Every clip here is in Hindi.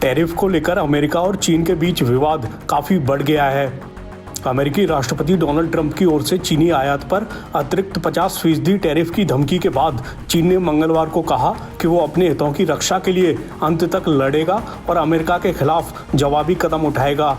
टैरिफ को लेकर अमेरिका और चीन के बीच विवाद काफ़ी बढ़ गया है। अमेरिकी राष्ट्रपति डोनाल्ड ट्रंप की ओर से चीनी आयात पर अतिरिक्त 50% टैरिफ की धमकी के बाद चीन ने मंगलवार को कहा कि वो अपने हितों की रक्षा के लिए अंत तक लड़ेगा और अमेरिका के खिलाफ जवाबी कदम उठाएगा।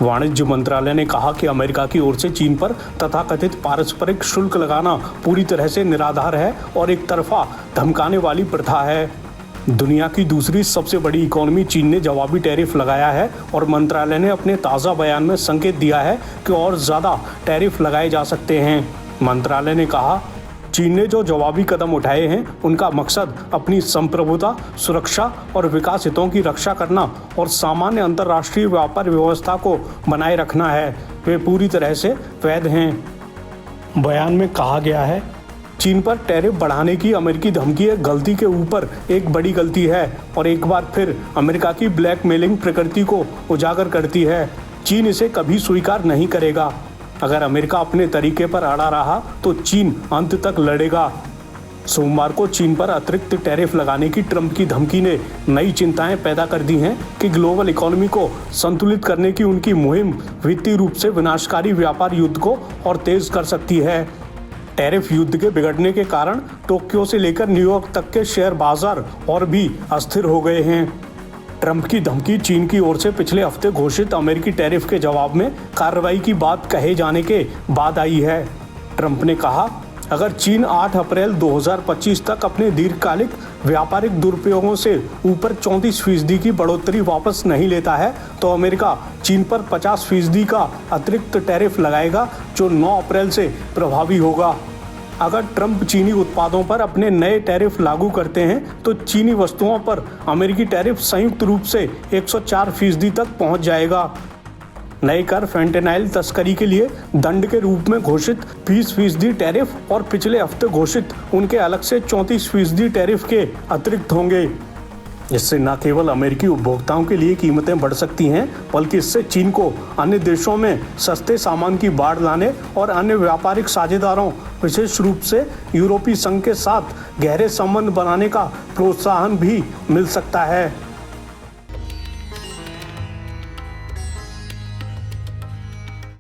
वाणिज्य मंत्रालय ने कहा कि अमेरिका की ओर से चीन पर तथाकथित पारस्परिक शुल्क लगाना पूरी तरह से निराधार है और एक तरफा धमकाने वाली प्रथा है। दुनिया की दूसरी सबसे बड़ी इकोनॉमी चीन ने जवाबी टैरिफ लगाया है और मंत्रालय ने अपने ताज़ा बयान में संकेत दिया है कि और ज़्यादा टैरिफ लगाए जा सकते हैं। मंत्रालय ने कहा, चीन ने जो जवाबी कदम उठाए हैं उनका मकसद अपनी संप्रभुता, सुरक्षा और विकास हितों की रक्षा करना और सामान्य अंतर्राष्ट्रीय व्यापार व्यवस्था को बनाए रखना है। वे पूरी तरह से वैध हैं। बयान में कहा गया है, चीन पर टैरिफ बढ़ाने की अमेरिकी धमकी एक गलती के ऊपर एक बड़ी गलती है और एक बार फिर अमेरिका की ब्लैकमेलिंग प्रकृति को उजागर करती है। चीन इसे कभी स्वीकार नहीं करेगा। अगर अमेरिका अपने तरीके पर अड़ा रहा तो चीन अंत तक लड़ेगा। सोमवार को चीन पर अतिरिक्त टैरिफ लगाने की ट्रंप की धमकी ने नई चिंताएं पैदा कर दी हैं कि ग्लोबल इकोनॉमी को संतुलित करने की उनकी मुहिम वित्तीय रूप से विनाशकारी व्यापार युद्ध को और तेज कर सकती है। टैरिफ युद्ध के बिगड़ने के कारण टोक्यो से लेकर न्यूयॉर्क तक के शेयर बाजार और भी अस्थिर हो गए हैं। ट्रंप की धमकी चीन की ओर से पिछले हफ्ते घोषित अमेरिकी टैरिफ के जवाब में कार्रवाई की बात कहे जाने के बाद आई है। ट्रंप ने कहा, अगर चीन 8 अप्रैल 2025 तक अपने दीर्घकालिक व्यापारिक दुरुपयोगों से ऊपर 34% की बढ़ोतरी वापस नहीं लेता है तो अमेरिका चीन पर 50% का अतिरिक्त टैरिफ लगाएगा जो 9 अप्रैल से प्रभावी होगा। अगर ट्रंप चीनी उत्पादों पर अपने नए टैरिफ लागू करते हैं तो चीनी वस्तुओं पर अमेरिकी टैरिफ संयुक्त रूप से 104% तक पहुंच जाएगा। नए कर फेंटेनाइल तस्करी के लिए दंड के रूप में घोषित 20% टैरिफ और पिछले हफ्ते घोषित उनके अलग से 34% टैरिफ के अतिरिक्त होंगे। इससे न केवल अमेरिकी उपभोक्ताओं के लिए कीमतें बढ़ सकती हैं बल्कि इससे चीन को अन्य देशों में सस्ते सामान की बाढ़ लाने और अन्य व्यापारिक साझेदारों विशेष रूप से यूरोपीय संघ के साथ गहरे संबंध बनाने का प्रोत्साहन भी मिल सकता है।